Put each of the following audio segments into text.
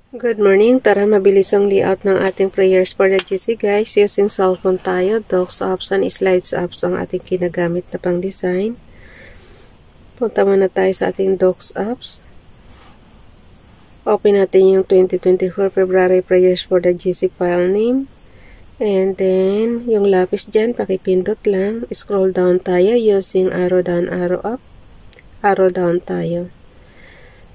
Good morning. Tara, mabilis ang layout ng ating prayers for the GC guys. Using cellphone tayo, docs apps and slides apps ang ating kinagamit na pang design. Punta muna tayo sa ating docs apps. Open natin yung 2024 February prayers for the GC file name. And then, yung lapis dyan, pakipindot lang. Scroll down tayo using arrow down, arrow up. Arrow down tayo.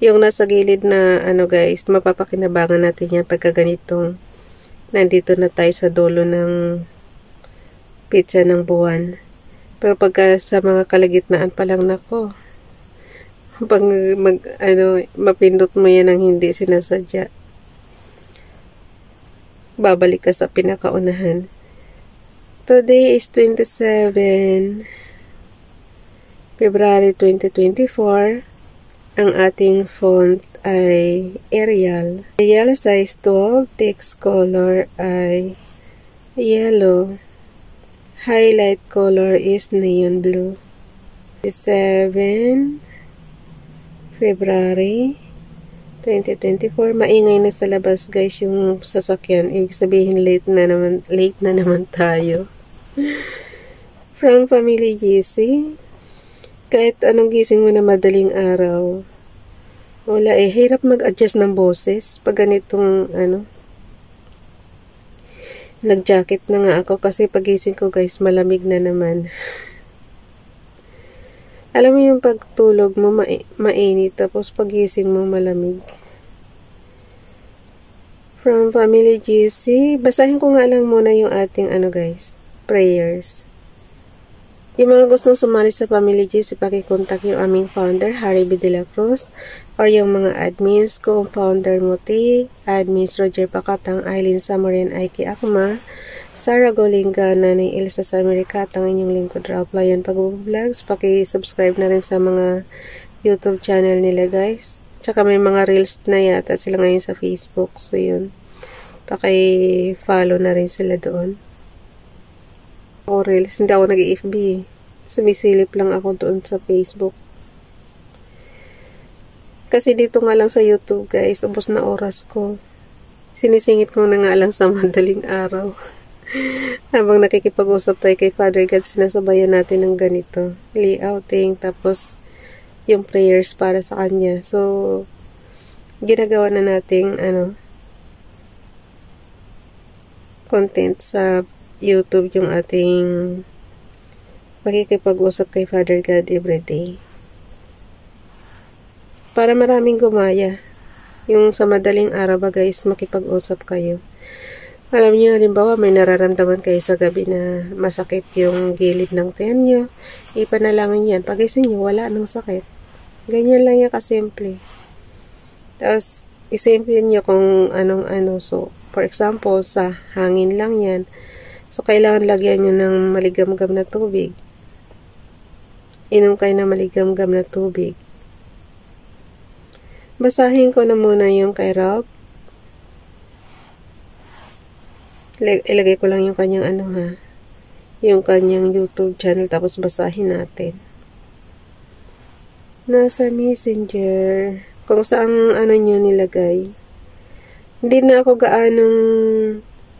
Yung nasa gilid na guys, mapapakinabangan natin yan pagka ganitong nandito na tayo sa dulo ng pitsa ng buwan. Pero pagka sa mga kalagitnaan pa lang nako, pag mapindot mo yan ng hindi sinasadya, babalik ka sa pinakaunahan. Today is 27 February 2024. Ang ating font ay Arial. Arial size 12, text color ay yellow. Highlight color is neon blue. 7 February 2024. Maingay na sa labas guys yung sasakyan. Ibig sabihin late na naman tayo. From Family GC. Kahit anong gising mo na madaling araw, wala hirap mag-adjust ng boses pag ganitong nag-jacket na nga ako kasi pagising ko guys malamig na naman. Alam mo yung pagtulog mo mainit tapos pagising mo malamig. From Family GC, basahin ko nga lang muna yung ating guys, prayers. Yung mga gustong sumali sa Family GC, pakikontak yung aming founder, Harry B. De La Cruz, or yung mga admins ko, founder Muti, admins Roger Pacatang, Aileen Samorian, Aiki Akma, Sarah Golingana, ni Elsa Samericatang, inyong lingkod Ralph Lion Pag-vlogs. Paki-subscribe na rin sa mga YouTube channel nila guys. Tsaka may mga reels na yata sila ngayon sa Facebook. So yun, paki-follow na rin sila doon. Ako reels, hindi ako nag-FB. Sumisilip lang ako doon sa Facebook. Kasi dito nga lang sa YouTube guys, ubos na oras ko. Sinisingit ko na nga lang sa madaling araw. Habang nakikipag-usap tayo kay Father God, sinasabayan natin ng ganito. Layouting, tapos yung prayers para sa Kanya. So, ginagawa na nating content sa YouTube yung ating makikipag-usap kay Father God everyday. Para maraming gumaya. Yung sa madaling araw ba guys, makipag-usap kayo. Alam niyo, halimbawa may nararamdaman kayo sa gabi na masakit yung gilid ng tiyan nyo. Ipanalangin yan. Pagising nyo, wala nang sakit. Ganyan lang yan kasimple. Tapos, isimple nyo kung anong So, for example, sa hangin lang yan. So, kailangan lagyan nyo ng maligamgam na tubig. Inom kayo ng maligamgam na tubig. Basahin ko na muna yung kay Ralph. Ilagay ko lang yung kanyang yung kanyang YouTube channel, tapos basahin natin. Nasa Messenger. Kung saan nyo nilagay. Hindi na ako gaanong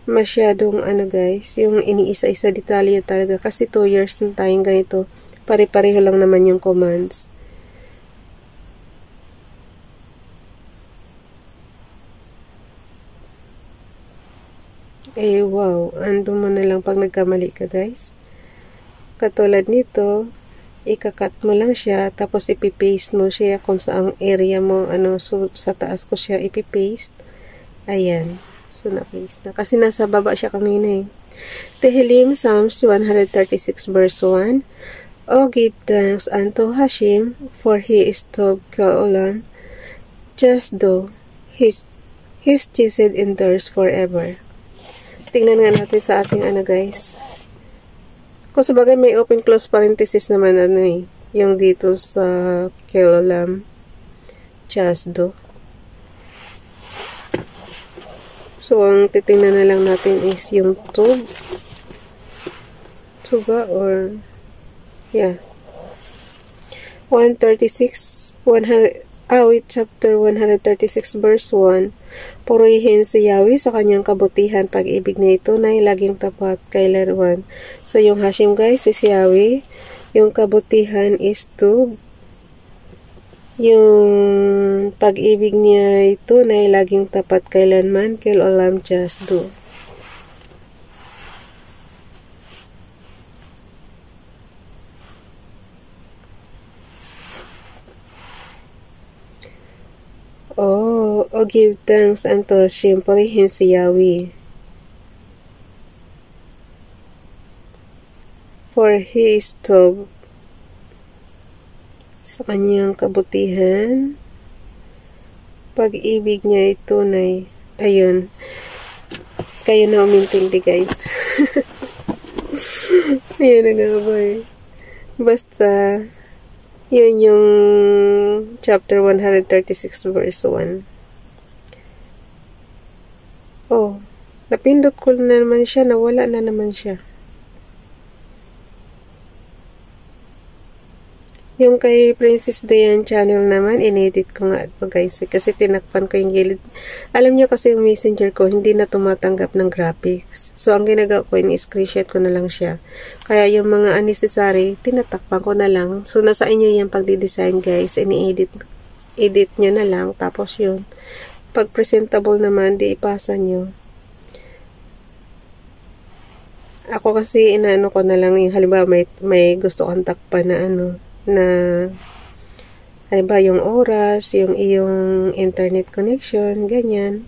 masyadong guys, yung iniisa-isa detalye talaga kasi 2 years na tayong ganito, pare-pareho lang naman yung commands. Wow, ando mo na lang pag nagkamali ka guys. Katulad nito, ikakat mo lang siya, tapos ipipaste mo siya kung saang area mo, so sa taas ko siya ipipaste. Ayan. So, na-paste na. Kasi nasa baba siya kanina eh. Tehillim, Psalms 136 verse 1. O give thanks unto Hashem, for he is tov ka'olam. Just do. His chesed endures forever. Tingnan nga natin sa ating guys. Kung sabagay may open close parenthesis naman yung dito sa ka'olam. Just do. So, ang titingnan na lang natin is yung tube. Tuba or, yeah. 136, chapter 136 verse 1. Purihin si Yahweh sa kanyang kabutihan, pag-ibig niya ito na laging tapat kailanman. So yung Hashem guys is Yahweh, yung kabutihan is to, yung pag-ibig niya ito na laging tapat kailanman, kel olam just do. O give thanks unto Hashem, purihin si Yahweh. For He is tov, sa kanyang kabutihan, pag-ibig niya ay tunay. Ayun. Kayo na umintindi guys. Ayun na nga ba eh. Basta, yun yung chapter 136 verse 1. Oh, napindot ko na naman siya, nawala na naman siya. Yung kay Princess Diane channel naman, inedit ko nga ito guys, kasi tinakpan ko yung gilid. Alam niyo kasi yung messenger ko, hindi na tumatanggap ng graphics. So, ang ginagawa ko, in-screenshot ko na lang siya. Kaya yung mga unnecessary, tinatakpan ko na lang. So, nasa inyo yung pagdi-design guys, edit nyo na lang, tapos yun. Pag presentable naman, di ipasa nyo. Ako kasi, inaano ko na lang, yung halimbawa may gusto kang takpan na na halimbawa yung oras, yung iyong internet connection, ganyan.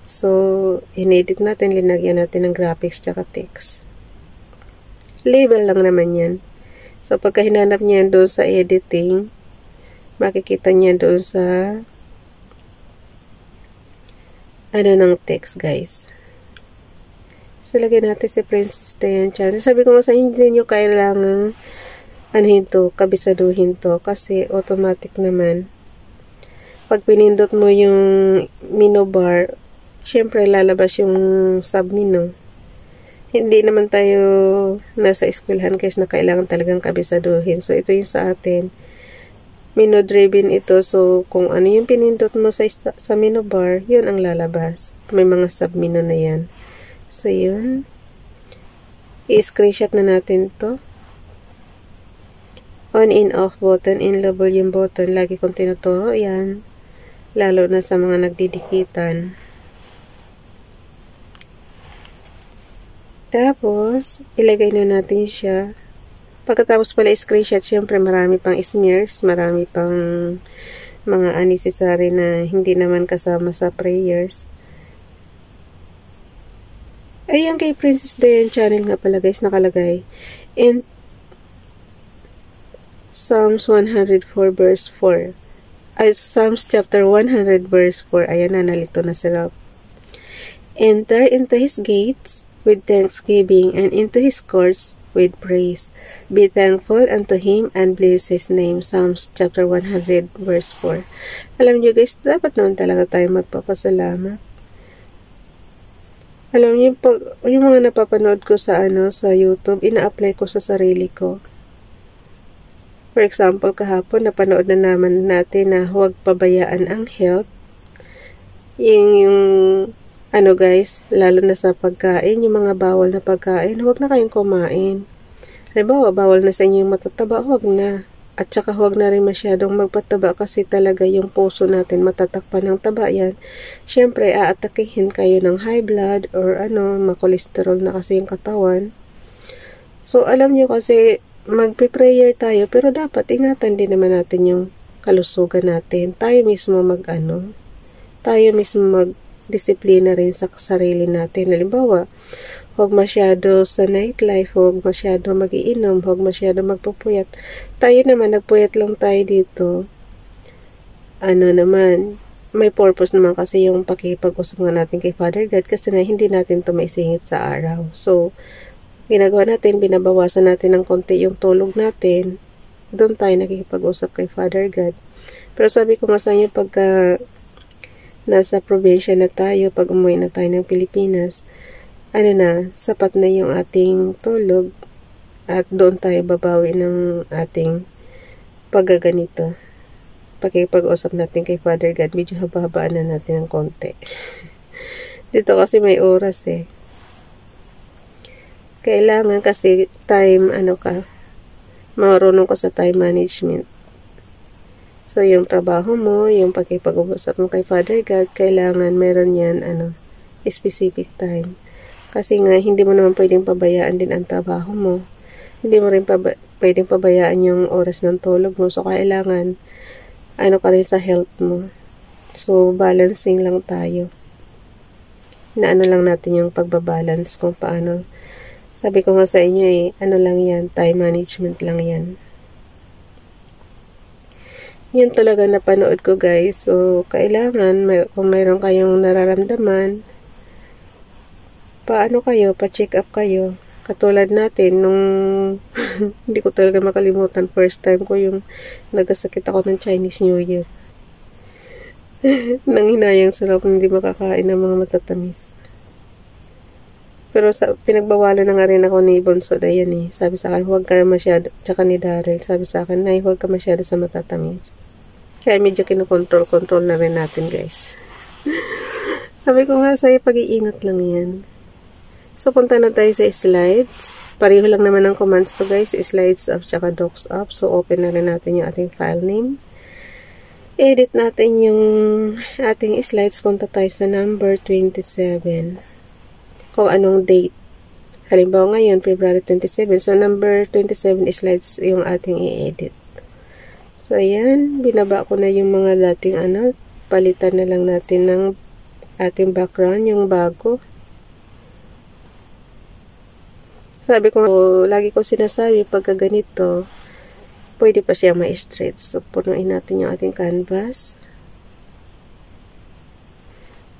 So, inedit natin, linagyan natin ng graphics tsaka text. Label lang naman yan. So, pagka hinanap niyan doon sa editing, makikita niya doon sa ng text guys. So, lagyan natin si Princess Diane channel. Sabi ko nga sa hindi nyo kailangan kabisaduhin to kasi automatic naman. Pag pinindot mo yung menu bar, syempre lalabas yung submenu. Hindi naman tayo nasa eskwelahan guys na kailangan talagang kabisaduhin. So, ito yung sa atin. Menu driven ito. So, kung ano yung pinindot mo sa menu bar, yun ang lalabas. May mga submenu na yan. So, yun. I-screenshot na natin to. On, in, off button, in, volume button. Lagi kong tinuturo yan. Lalo na sa mga nagdidikitan. Tapos, ilagay na natin siya. Pagkatapos pala screenshot, syempre marami pang smears, marami pang mga unnecessary na hindi naman kasama sa prayers. Ayan kay Princess Diane channel nga pala guys, nakalagay. And Psalms 104 verse 4. Psalms chapter 100 verse 4. Ayan na, nalito na si Ralph. Enter into His gates with thanksgiving and into His courts with praise. Be thankful unto Him and bless His name. Psalms chapter 100 verse 4. Alam niyo guys, dapat naman talaga tayo magpapasalamat. Alam niyo, yung mga napapanood ko sa sa YouTube, ina-apply ko sa sarili ko. For example, kahapon, napanood na naman natin na huwag pabayaan ang health. Yung guys, lalo na sa pagkain, yung mga bawal na pagkain, huwag na kayong kumain. Halimbawa, bawal na sa inyo yung matataba, huwag na. At saka huwag na rin masyadong magpataba kasi talaga yung puso natin matatakpan ng taba yan. Siyempre, aatakihin kayo ng high blood or makolesterol na kasi yung katawan. So, alam nyo kasi, magpe-prayer tayo, pero dapat ingatan din naman natin yung kalusugan natin. Tayo mismo tayo mismo magdisiplina rin sa sarili natin. Halimbawa, huwag masyado sa nightlife, huwag masyado magiinom, huwag masyado magpupuyat. Tayo naman, nagpuyat lang tayo dito. May purpose naman kasi yung pakipag-usap nga natin kay Father God kasi nga hindi natin to maisingit sa araw. So, ginagawa natin, binabawasan natin ng konti yung tulog natin. Doon tayo nakikipag-usap kay Father God. Pero sabi ko nga sa inyo, pagka nasa probinsya na tayo, pag umuwi na tayo ng Pilipinas, sapat na yung ating tulog at doon tayo babawi ng ating paggaganito. pakipag-usap natin kay Father God, medyo haba-habaan na natin ng konti. Dito kasi may oras eh. Kailangan kasi time, marunong ka sa time management. So, yung trabaho mo, yung pakipag-usap mo kay Father God, kailangan meron yan, specific time. Kasi nga, hindi mo naman pwedeng pabayaan din ang trabaho mo. Hindi mo rin pwedeng pabayaan yung oras ng tulog mo. So, kailangan, ka rin sa health mo. So, balancing lang tayo. Lang natin yung pagbabalance kung paano. Sabi ko nga sa inyo lang yan, time management lang yan. Yun talaga napanood ko guys. So, kailangan, kung mayroon kayong nararamdaman, pa-check up kayo. Katulad natin, nung hindi ko talaga makalimutan, first time ko yung nagasakit ako ng Chinese New Year. Nanghinayang sarap, hindi makakain ng mga matatamis. Pero pinagbawalan na nga rin ako ni Bonso Dayan eh. Sabi sa akin, huwag ka masyado, tsaka ni Daryl, sabi sa akin, Nay, huwag ka masyado sa matatamis. Kaya medyo kinokontrol na rin natin guys. Sabi ko nga sa'yo, pag-iingat lang yan. So, punta na tayo sa slides. Pareho lang naman ang commands to guys, slides up tsaka docs up. So, open na rin natin yung ating file name. Edit natin yung ating slides. Punta tayo sa number 27. Kung anong date. Halimbawa ngayon, February 27. So, number 27 slides yung ating i-edit. So, ayan. Binaba ko na yung mga dating palitan na lang natin ng ating background, yung bago. Sabi ko, lagi ko sinasabi, pagka ganito, pwede pa siya ma-stretch. So, punuin natin yung ating canvas.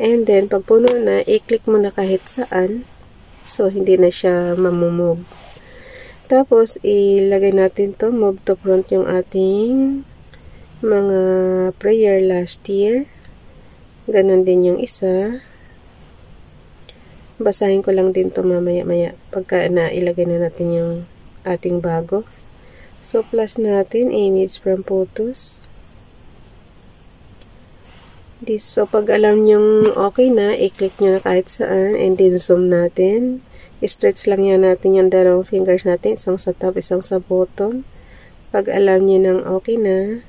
And then, pag puno na, i-click mo na kahit saan. So, hindi na siya mamumove. Tapos, ilagay natin to move to front yung ating mga prayer last year. Ganon din yung isa. Basahin ko lang din to mamaya-maya pagka ilagay na natin yung ating bago. So, plus natin, image from photos. So, pag alam nyong okay na, i-click nyo na kahit saan, and then zoom natin. I-stretch lang yan natin yung dalawang fingers natin, isang sa top, isang sa bottom. Pag alam nyo nang okay na,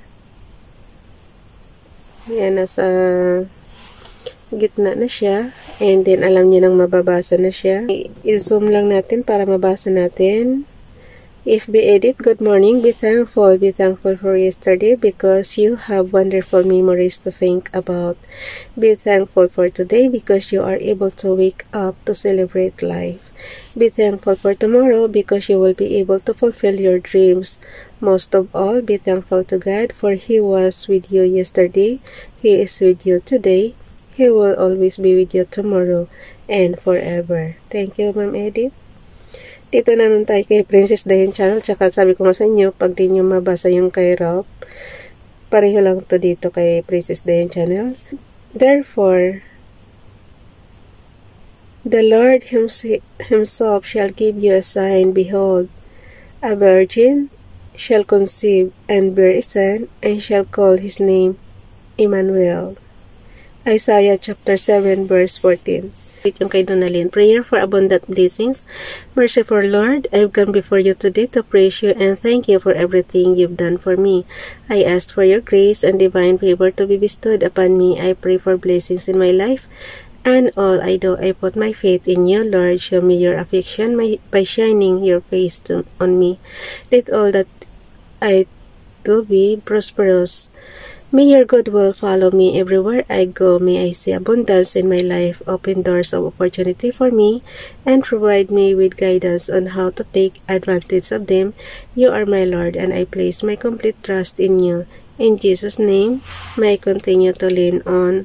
yan, nasa gitna na siya, and then alam nyo nang mababasa na siya. I-zoom lang natin para mabasa natin. If be edit, good morning, be thankful for yesterday because you have wonderful memories to think about. Be thankful for today because you are able to wake up to celebrate life. Be thankful for tomorrow because you will be able to fulfill your dreams. Most of all, be thankful to God for He was with you yesterday, He is with you today, He will always be with you tomorrow and forever. Thank you, Ma'am Edith. Dito naman tayo kay Princess Dayan Channel. Tsaka sabi ko nga sa inyo, pag di nyo mabasa yung kay Ralph, pareho lang to dito kay Princess Dayan Channel. Therefore, the Lord Himself shall give you a sign. Behold, a virgin shall conceive and bear a son, and shall call his name Emmanuel. Isaiah chapter 7 verse 14. Yung kay Donalyn, prayer for abundant blessings. Merciful Lord, I've come before you today to praise you and thank you for everything you've done for me. I ask for your grace and divine favor to be bestowed upon me. I pray for blessings in my life and all I do. I put my faith in you, Lord. Show me your affection by shining your face on me. Let all that I do be prosperous. May your good will follow me everywhere I go. May I see abundance in my life, open doors of opportunity for me, and provide me with guidance on how to take advantage of them. You are my Lord, and I place my complete trust in you. In Jesus' name, may I continue to lean on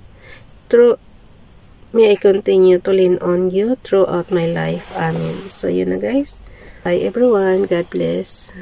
you throughout my life. Amen. So, yun na guys. Bye everyone. God bless.